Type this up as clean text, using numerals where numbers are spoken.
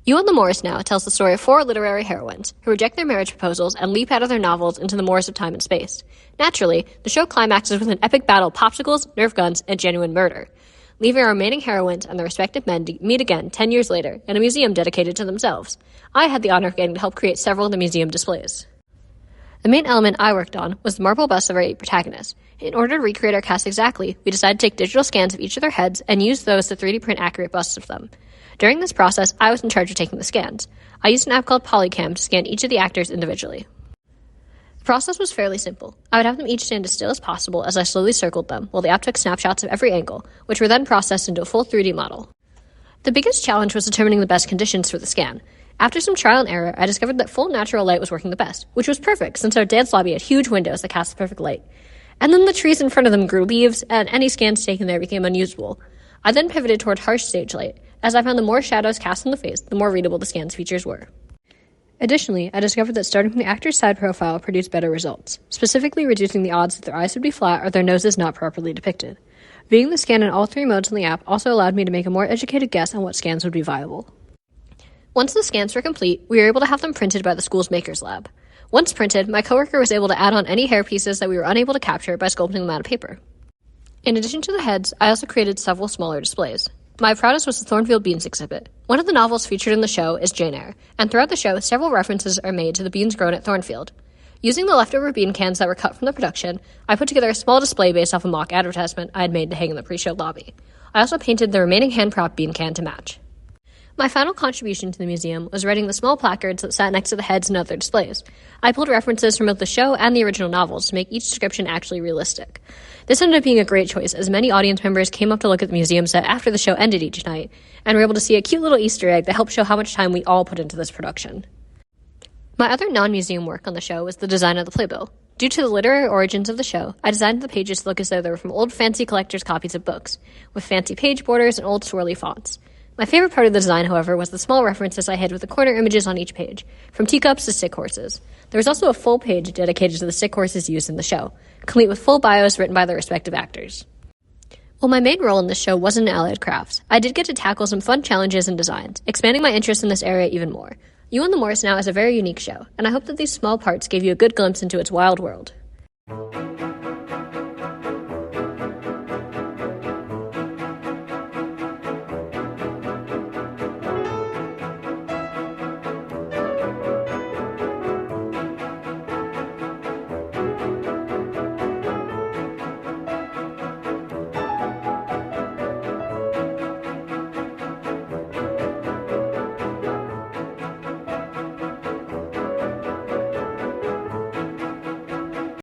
You on the Moors Now tells the story of four literary heroines who reject their marriage proposals and leap out of their novels into the moors of time and space. Naturally, the show climaxes with an epic battle of popsicles, Nerf guns, and genuine murder, leaving our remaining heroines and their respective men to meet again 10 years later in a museum dedicated to themselves. I had the honor of getting to help create several of the museum displays. The main element I worked on was the marble busts of our 8 protagonists. In order to recreate our cast exactly, we decided to take digital scans of each of their heads and use those to 3D print accurate busts of them. During this process, I was in charge of taking the scans. I used an app called Polycam to scan each of the actors individually. The process was fairly simple. I would have them each stand as still as possible as I slowly circled them, while the app took snapshots of every angle, which were then processed into a full 3D model. The biggest challenge was determining the best conditions for the scan. After some trial and error, I discovered that full natural light was working the best, which was perfect since our dance lobby had huge windows that cast the perfect light. And then the trees in front of them grew leaves, and any scans taken there became unusable. I then pivoted toward harsh stage light, as I found the more shadows cast on the face, the more readable the scan's features were. Additionally, I discovered that starting from the actor's side profile produced better results, specifically reducing the odds that their eyes would be flat or their noses not properly depicted. Viewing the scan in all 3 modes on the app also allowed me to make a more educated guess on what scans would be viable. Once the scans were complete, we were able to have them printed by the school's Makers Lab. Once printed, my coworker was able to add on any hair pieces that we were unable to capture by sculpting them out of paper. In addition to the heads, I also created several smaller displays. My proudest was the Thornfield Beans exhibit. One of the novels featured in the show is Jane Eyre, and throughout the show, several references are made to the beans grown at Thornfield. Using the leftover bean cans that were cut from the production, I put together a small display based off a mock advertisement I had made to hang in the pre-show lobby. I also painted the remaining hand-propped bean can to match. My final contribution to the museum was writing the small placards that sat next to the heads and other displays. I pulled references from both the show and the original novels to make each description actually realistic. This ended up being a great choice, as many audience members came up to look at the museum set after the show ended each night, and were able to see a cute little Easter egg that helped show how much time we all put into this production. My other non-museum work on the show was the design of the playbill. Due to the literary origins of the show, I designed the pages to look as though they were from old fancy collector's copies of books, with fancy page borders and old swirly fonts. My favorite part of the design, however, was the small references I hid with the corner images on each page, from teacups to stick horses. There was also a full page dedicated to the stick horses used in the show, complete with full bios written by their respective actors. While my main role in this show wasn't in allied crafts, I did get to tackle some fun challenges and designs, expanding my interest in this area even more. You on the Moors Now is a very unique show, and I hope that these small parts gave you a good glimpse into its wild world.